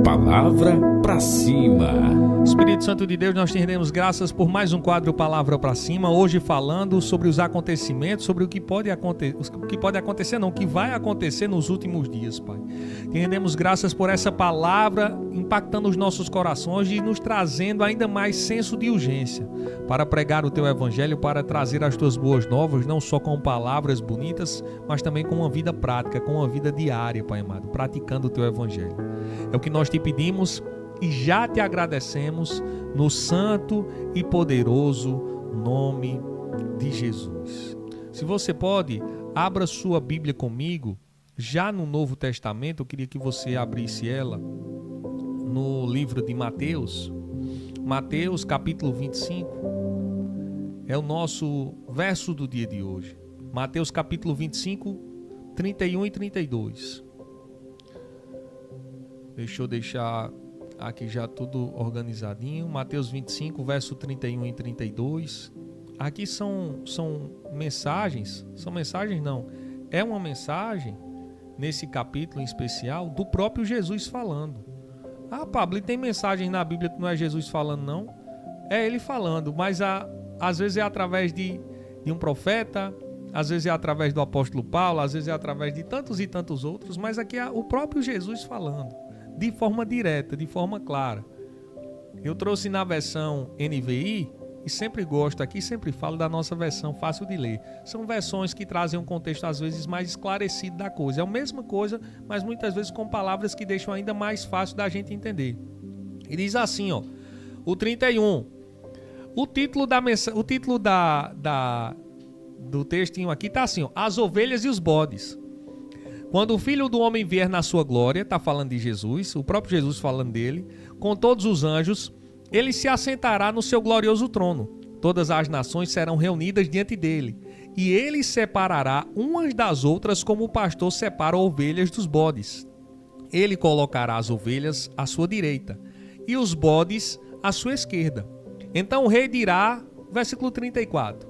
Palavra pra cima. Espírito Santo de Deus, nós te rendemos graças por mais um quadro Palavra pra Cima, hoje falando sobre os acontecimentos, sobre o que pode acontecer, não, o que vai acontecer nos últimos dias, Pai. Te rendemos graças por essa palavra impactando os nossos corações e nos trazendo ainda mais senso de urgência para pregar o Teu Evangelho, para trazer as Tuas boas novas, não só com palavras bonitas, mas também com uma vida prática, com uma vida diária, Pai amado, praticando o Teu Evangelho. É o que nós te pedimos e já te agradecemos no santo e poderoso nome de Jesus. Se você pode, abra sua Bíblia comigo, já no Novo Testamento. Eu queria que você abrisse ela no livro de Mateus. Mateus capítulo 25 é o nosso verso do dia de hoje. Mateus capítulo 25, 31 e 32. Deixa eu deixar aqui já tudo organizadinho. Mateus 25, verso 31 e 32. Aqui são mensagens. São mensagens não. É uma mensagem, nesse capítulo em especial, do próprio Jesus falando. Ah, Pablo, e tem mensagem na Bíblia que não é Jesus falando, não? É ele falando, mas às vezes é através de um profeta, às vezes é através do apóstolo Paulo, às vezes é através de tantos e tantos outros, mas aqui é o próprio Jesus falando. De forma direta, de forma clara. Eu trouxe na versão NVI e sempre gosto aqui, sempre falo da nossa versão fácil de ler. São versões que trazem um contexto às vezes mais esclarecido da coisa. É a mesma coisa, mas muitas vezes com palavras que deixam ainda mais fácil da gente entender. E diz assim, ó, o 31. O título do textinho aqui tá assim, ó, as ovelhas e os bodes. Quando o Filho do Homem vier na sua glória, está falando de Jesus, o próprio Jesus falando dele, com todos os anjos, ele se assentará no seu glorioso trono. Todas as nações serão reunidas diante dele, e ele separará umas das outras como o pastor separa ovelhas dos bodes. Ele colocará as ovelhas à sua direita, e os bodes à sua esquerda. Então o rei dirá, versículo 34,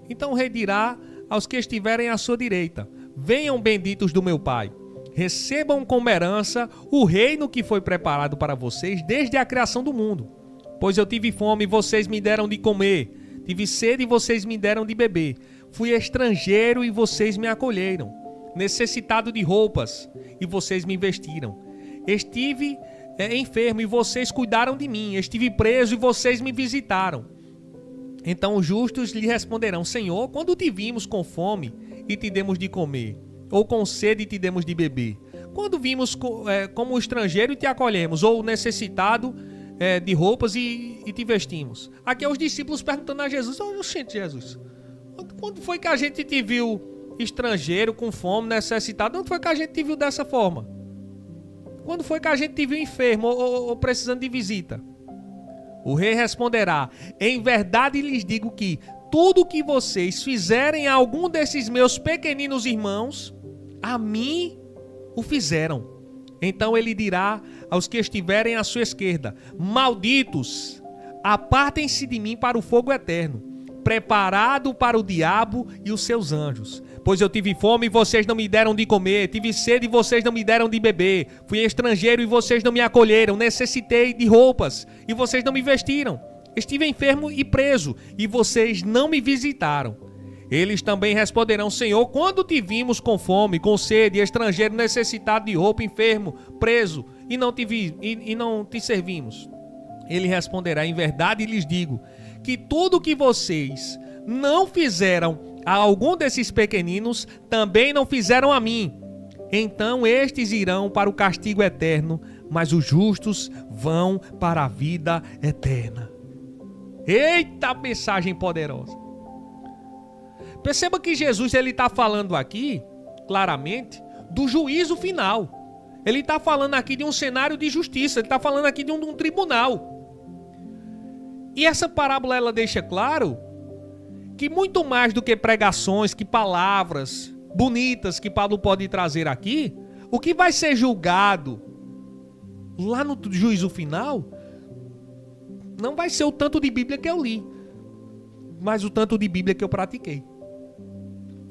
então o rei dirá aos que estiverem à sua direita: venham benditos do meu Pai, recebam como herança o reino que foi preparado para vocês desde a criação do mundo. Pois eu tive fome e vocês me deram de comer, tive sede e vocês me deram de beber, fui estrangeiro e vocês me acolheram, necessitado de roupas e vocês me vestiram, estive enfermo e vocês cuidaram de mim, estive preso e vocês me visitaram. Então os justos lhe responderão: Senhor, quando te vimos com fome e te demos de comer, ou com sede e te demos de beber? Quando vimos como estrangeiro e te acolhemos, ou necessitado de roupas e te vestimos? Aqui é os discípulos perguntando a Jesus: gente, Jesus, quando foi que a gente te viu estrangeiro, com fome, necessitado? Quando foi que a gente te viu dessa forma? Quando foi que a gente te viu enfermo ou precisando de visita? O rei responderá: em verdade lhes digo que tudo que vocês fizerem a algum desses meus pequeninos irmãos, a mim o fizeram. Então ele dirá aos que estiverem à sua esquerda: malditos, apartem-se de mim para o fogo eterno, preparado para o diabo e os seus anjos. Pois eu tive fome e vocês não me deram de comer, tive sede e vocês não me deram de beber, fui estrangeiro e vocês não me acolheram, necessitei de roupas e vocês não me vestiram, estive enfermo e preso e vocês não me visitaram. Eles também responderão: Senhor, quando te vimos com fome, com sede, estrangeiro, necessitado de roupa, enfermo, preso e não te servimos? Ele responderá: em verdade lhes digo que tudo que vocês não fizeram a algum desses pequeninos, também não fizeram a mim. Então estes irão para o castigo eterno, mas os justos vão para a vida eterna. Eita, mensagem poderosa! Perceba que Jesus está falando aqui, claramente, do juízo final. Ele está falando aqui de um cenário de justiça, ele está falando aqui de um tribunal. E essa parábola ela deixa claro que muito mais do que pregações, que palavras bonitas que Paulo pode trazer aqui, o que vai ser julgado lá no juízo final não vai ser o tanto de Bíblia que eu li, mas o tanto de Bíblia que eu pratiquei.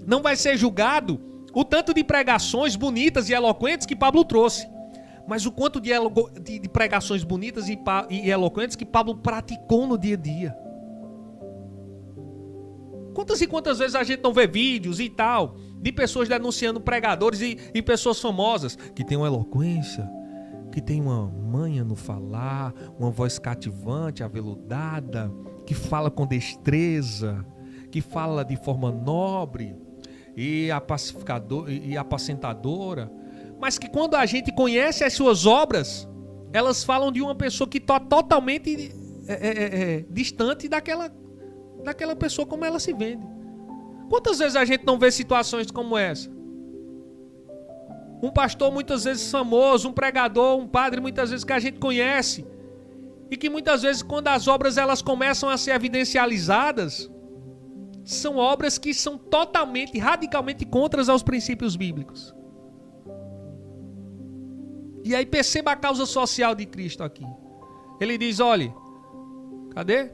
Não vai ser julgado o tanto de pregações bonitas e eloquentes que Paulo trouxe, Mas o quanto de pregações bonitas e eloquentes que Pablo praticou no dia a dia. Quantas e quantas vezes a gente não vê vídeos e tal, de pessoas denunciando pregadores e pessoas famosas, que têm uma eloquência, que tem uma manha no falar, uma voz cativante, aveludada, que fala com destreza, que fala de forma nobre e apacentadora, mas que quando a gente conhece as suas obras, elas falam de uma pessoa que está totalmente distante daquela pessoa como ela se vende. Quantas vezes a gente não vê situações como essa? Um pastor muitas vezes famoso, um pregador, um padre muitas vezes que a gente conhece e que muitas vezes quando as obras elas começam a ser evidencializadas, são obras que são totalmente, radicalmente contras aos princípios bíblicos. E aí perceba a causa social de Cristo aqui. Ele diz, olhe, cadê?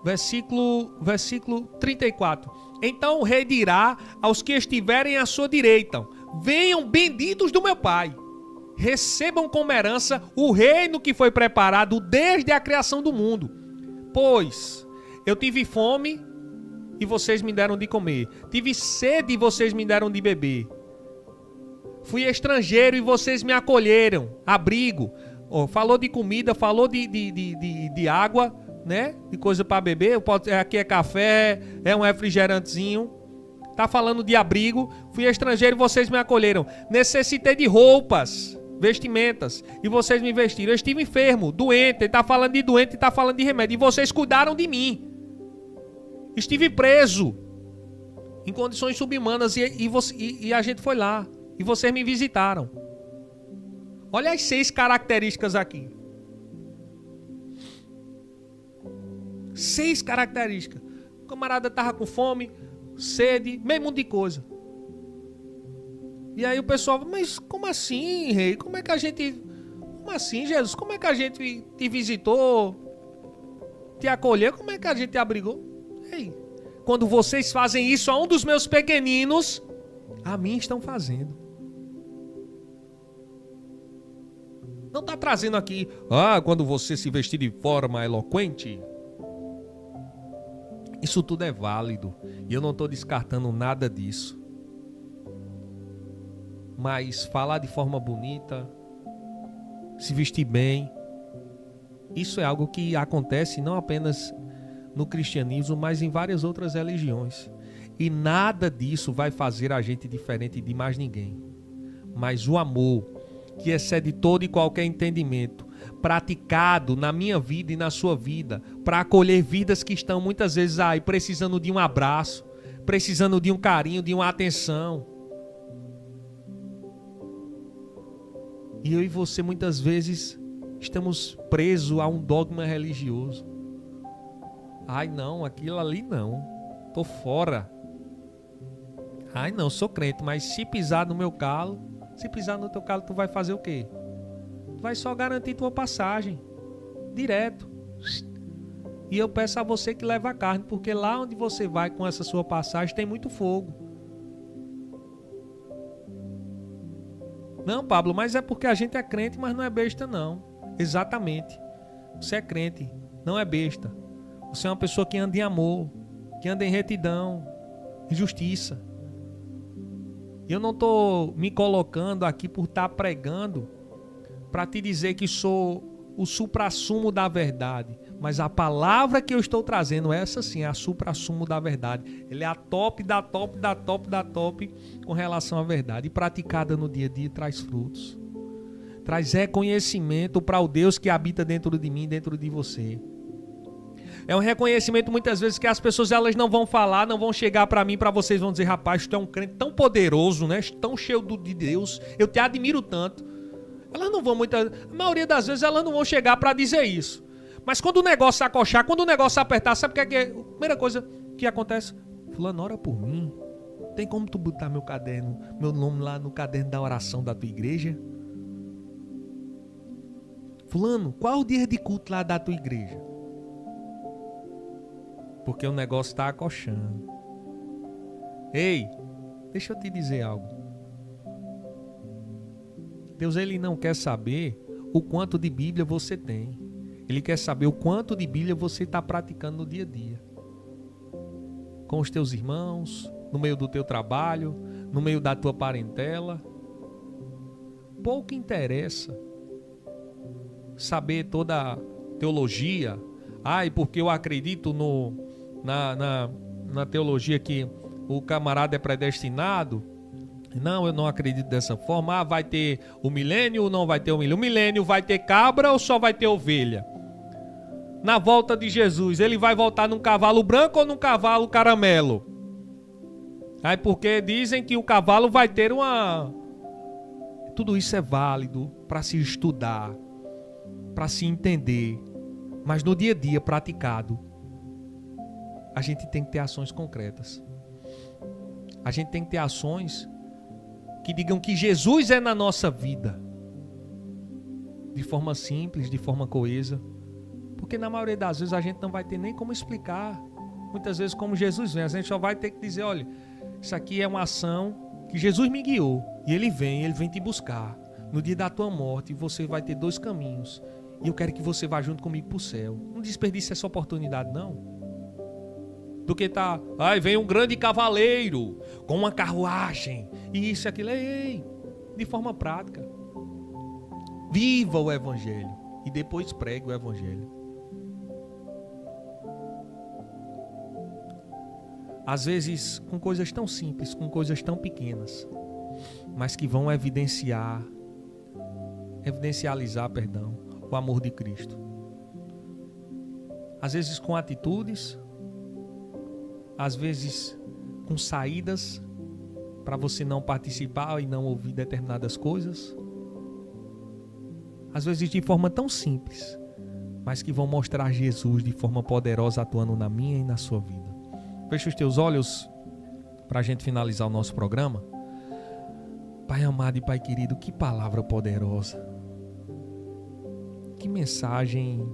Versículo 34. Então o rei dirá aos que estiverem à sua direita, venham benditos do meu Pai, recebam como herança o reino que foi preparado desde a criação do mundo. Pois eu tive fome e vocês me deram de comer, tive sede e vocês me deram de beber, fui estrangeiro e vocês me acolheram, abrigo. Falou de comida, falou de água, né? De coisa para beber, aqui é café, é um refrigerantezinho. Tá falando de abrigo, fui estrangeiro e vocês me acolheram. Necessitei de roupas, vestimentas, e vocês me vestiram. Eu estive enfermo, doente, ele tá falando de doente e tá falando de remédio, e vocês cuidaram de mim. Estive preso, em condições subhumanas, e a gente foi lá, e vocês me visitaram. Olha as 6 características aqui. 6 características. O camarada estava com fome, sede, meio mundo de coisa. E aí o pessoal, mas como assim, rei? Como assim, Jesus? Como é que a gente te visitou, te acolheu? Como é que a gente te abrigou? Ei, quando vocês fazem isso a um dos meus pequeninos, a mim estão fazendo. Não está trazendo aqui, quando você se vestir de forma eloquente. Isso tudo é válido. E eu não estou descartando nada disso. Mas falar de forma bonita, se vestir bem, isso é algo que acontece não apenas no cristianismo, mas em várias outras religiões. E nada disso vai fazer a gente diferente de mais ninguém. Mas o amor, que excede todo e qualquer entendimento, praticado na minha vida e na sua vida, para acolher vidas que estão muitas vezes aí precisando de um abraço, precisando de um carinho, de uma atenção. E eu e você muitas vezes estamos presos a um dogma religioso. Ai não, aquilo ali não, tô fora. Ai não, sou crente, mas se pisar no meu calo, se pisar no teu calo, tu vai fazer o quê? Tu vai só garantir tua passagem, direto. E eu peço a você que leve a carne, porque lá onde você vai com essa sua passagem tem muito fogo. Não, Pablo, mas é porque a gente é crente, mas não é besta não. Exatamente. Você é crente, não é besta. Você é uma pessoa que anda em amor, que anda em retidão, em justiça. E eu não estou me colocando aqui por estar pregando para te dizer que sou o suprassumo da verdade. Mas a palavra que eu estou trazendo, essa sim, é a suprassumo da verdade. Ele é a top da top da top da top com relação à verdade. E praticada no dia a dia traz frutos. Traz reconhecimento para o Deus que habita dentro de mim, dentro de você. É um reconhecimento muitas vezes que as pessoas elas não vão falar, não vão chegar para mim, para vocês vão dizer, rapaz, tu é um crente tão poderoso, né? Tão cheio de Deus, eu te admiro tanto. Elas não vão a maioria das vezes elas não vão chegar para dizer isso. Mas quando o negócio acochar, quando o negócio apertar, sabe o que é a primeira coisa que acontece? Fulano, ora por mim. Tem como tu botar meu nome lá no caderno da oração da tua igreja? Fulano, qual é o dia de culto lá da tua igreja? Porque o negócio está acochando. Ei, deixa eu te dizer algo. Deus, ele não quer saber o quanto de Bíblia você tem. Ele quer saber o quanto de Bíblia você está praticando no dia a dia. Com os teus irmãos, no meio do teu trabalho, no meio da tua parentela. Pouco interessa saber toda a teologia. Ai, porque eu acredito na teologia que o camarada é predestinado. Não, eu não acredito dessa forma. Ah, vai ter o milênio ou não vai ter o milênio? O milênio vai ter cabra ou só vai ter ovelha? Na volta de Jesus, ele vai voltar num cavalo branco ou num cavalo caramelo? Aí porque dizem que o cavalo vai ter uma... Tudo isso é válido para se estudar, para se entender. Mas no dia a dia praticado, a gente tem que ter ações concretas. A gente tem que ter ações que digam que Jesus é na nossa vida. De forma simples, de forma coesa. Porque na maioria das vezes a gente não vai ter nem como explicar. Muitas vezes como Jesus vem, a gente só vai ter que dizer, olha, isso aqui é uma ação que Jesus me guiou. E ele vem te buscar. No dia da tua morte você vai ter 2 caminhos. E eu quero que você vá junto comigo para o céu. Não desperdice essa oportunidade, não. Do que tá, ai, vem um grande cavaleiro com uma carruagem e isso e aquilo. Ei, de forma prática. Viva o Evangelho e depois pregue o Evangelho. Às vezes com coisas tão simples, com coisas tão pequenas, mas que vão evidencializar, o amor de Cristo. Às vezes com atitudes, às vezes com saídas para você não participar e não ouvir determinadas coisas. Às vezes de forma tão simples, mas que vão mostrar Jesus de forma poderosa atuando na minha e na sua vida. Fecha os teus olhos para a gente finalizar o nosso programa. Pai amado e Pai querido, que palavra poderosa. Que mensagem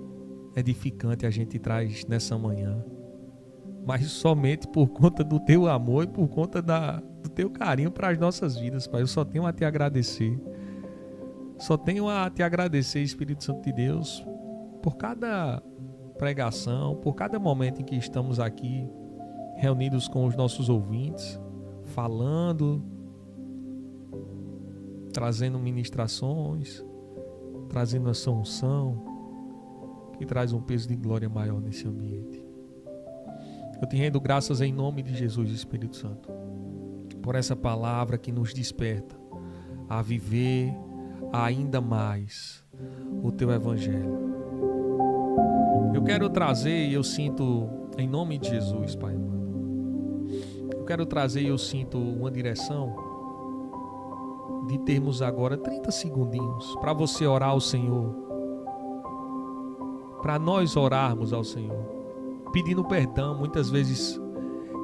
edificante a gente traz nessa manhã. Mas somente por conta do teu amor e por conta do teu carinho para as nossas vidas, Pai. Eu só tenho a te agradecer. Só tenho a te agradecer, Espírito Santo de Deus, por cada pregação, por cada momento em que estamos aqui, reunidos com os nossos ouvintes, falando, trazendo ministrações, trazendo essa unção, que traz um peso de glória maior nesse ambiente. Eu te rendo graças em nome de Jesus, Espírito Santo, por essa palavra que nos desperta a viver ainda mais o teu Evangelho. Eu quero trazer e eu sinto, em nome de Jesus, Pai amado, eu quero trazer e eu sinto uma direção de termos agora 30 segundinhos para você orar ao Senhor, para nós orarmos ao Senhor, pedindo perdão, muitas vezes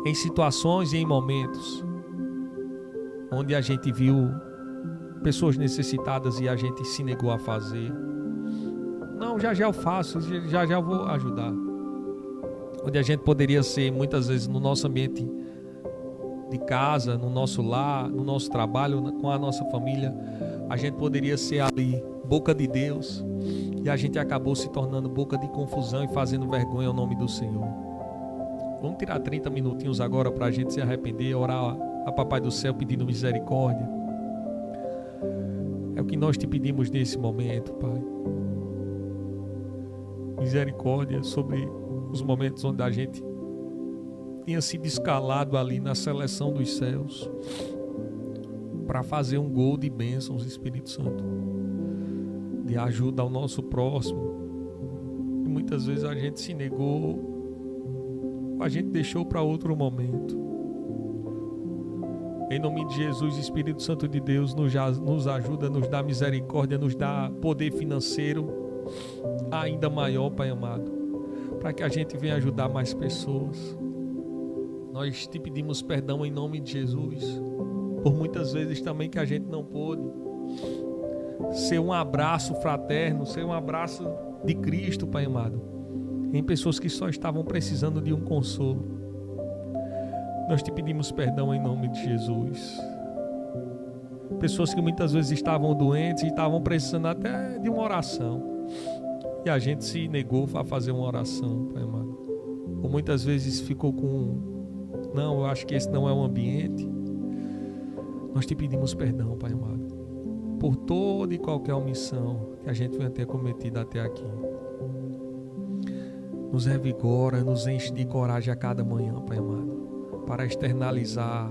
em situações e em momentos onde a gente viu pessoas necessitadas e a gente se negou a fazer. Não, já eu faço, já eu vou ajudar. Onde a gente poderia ser muitas vezes no nosso ambiente de casa, no nosso lar, no nosso trabalho, com a nossa família, a gente poderia ser ali boca de Deus, e a gente acabou se tornando boca de confusão e fazendo vergonha ao nome do Senhor. Vamos tirar 30 minutinhos agora para a gente se arrepender, orar a Papai do Céu pedindo misericórdia. É o que nós te pedimos nesse momento, Pai. Misericórdia sobre os momentos onde a gente tinha sido escalado ali na seleção dos céus para fazer um gol de bênçãos, Espírito Santo, de ajuda ao nosso próximo. E muitas vezes a gente se negou, a gente deixou para outro momento. Em nome de Jesus, Espírito Santo de Deus, nos ajuda, nos dá misericórdia, nos dá poder financeiro ainda maior, Pai amado, para que a gente venha ajudar mais pessoas. Nós te pedimos perdão em nome de Jesus, por muitas vezes também que a gente não pôde ser um abraço fraterno, ser um abraço de Cristo, Pai amado, em pessoas que só estavam precisando de um consolo. Nós te pedimos perdão em nome de Jesus. Pessoas que muitas vezes estavam doentes e estavam precisando até de uma oração. E a gente se negou a fazer uma oração, Pai amado. Ou muitas vezes ficou com... Não, eu acho que esse não é o ambiente. Nós te pedimos perdão, Pai amado, por toda e qualquer omissão que a gente venha ter cometido até aqui. Nos revigora, nos enche de coragem a cada manhã, Pai amado, para externalizar,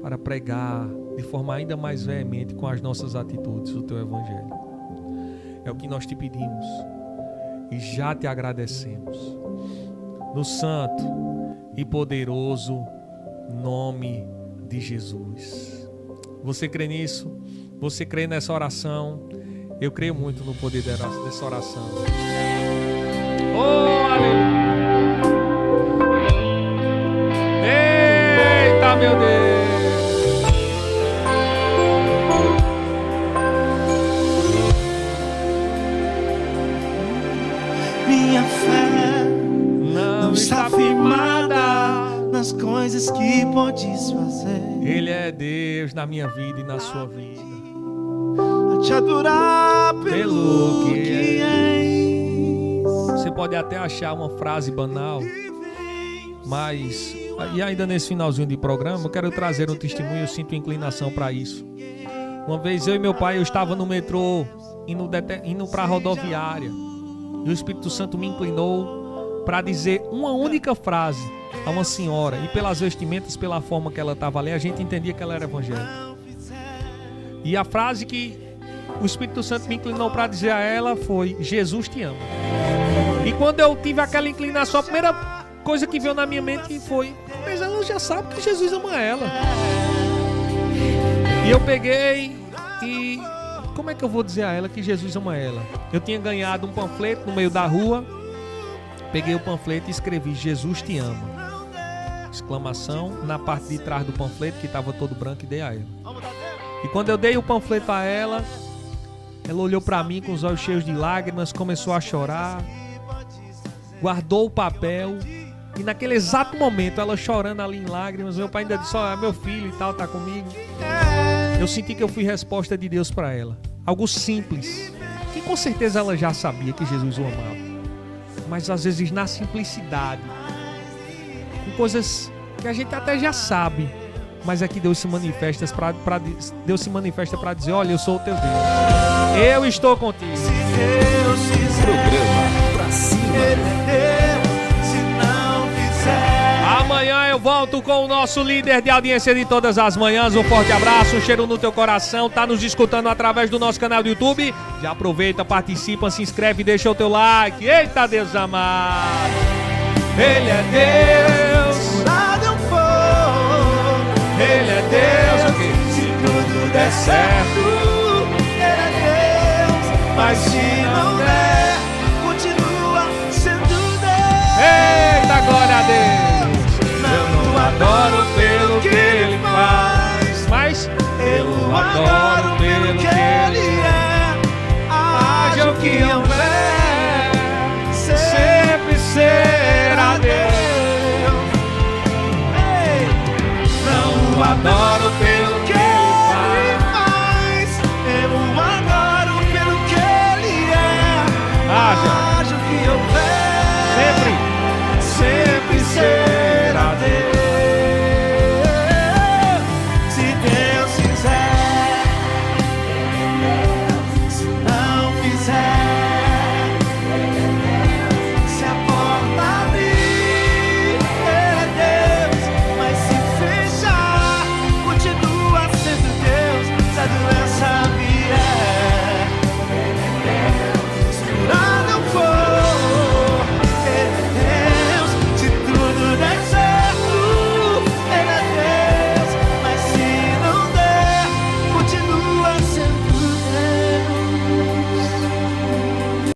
para pregar de forma ainda mais veemente com as nossas atitudes o Teu Evangelho. É o que nós te pedimos e já te agradecemos. No santo e poderoso nome de Jesus. Você crê nisso? Você crê nessa oração? Eu creio muito no poder dessa oração. Oh, aleluia! Eita, meu Deus! Minha fé não está firmada nas coisas que podes fazer. Ele é Deus na minha vida e na sua vida. A te adorar pelo que és. Você pode até achar uma frase banal, mas e ainda nesse finalzinho de programa eu quero trazer um testemunho. Eu sinto inclinação para isso. Uma vez eu e meu pai, eu estava no metrô indo para a rodoviária e o Espírito Santo me inclinou para dizer uma única frase a uma senhora, e pelas vestimentas, pela forma que ela estava ali, a gente entendia que ela era evangélica. E a frase que o Espírito Santo me inclinou para dizer a ela foi: Jesus te ama. E quando eu tive aquela inclinação, a primeira coisa que veio na minha mente foi: mas ela já sabe que Jesus ama ela. E eu peguei e... como é que eu vou dizer a ela que Jesus ama ela? Eu tinha ganhado um panfleto no meio da rua. Peguei o panfleto e escrevi: Jesus te ama! Exclamação na parte de trás do panfleto, que estava todo branco, e dei a ela. E quando eu dei o panfleto a ela, ela olhou para mim com os olhos cheios de lágrimas, começou a chorar, guardou o papel, e naquele exato momento, ela chorando ali em lágrimas, meu pai ainda disse: ó, meu filho e tal, tá comigo. Eu senti que eu fui resposta de Deus para ela. Algo simples, que com certeza ela já sabia que Jesus o amava. Mas às vezes na simplicidade, com coisas que a gente até já sabe, mas é que Deus se manifesta para dizer: olha, eu sou o teu Deus, eu estou contigo. Programa Pra Cima. Amanhã eu volto com o nosso líder de audiência de todas as manhãs. Um forte abraço, um cheiro no teu coração. Tá nos escutando através do nosso canal do YouTube? Já aproveita, participa, se inscreve e deixa o teu like. Eita, Deus amado! Ele é Deus, Nada eu for. Ele é Deus. Okay. Se tudo der certo, Ele é Deus. Mas se não der, continua sendo Deus. Eita, glória a Deus! Eu adoro pelo que Ele faz, mas eu adoro pelo que Ele é. Haja o que houver, sempre será Deus. Ei, não adoro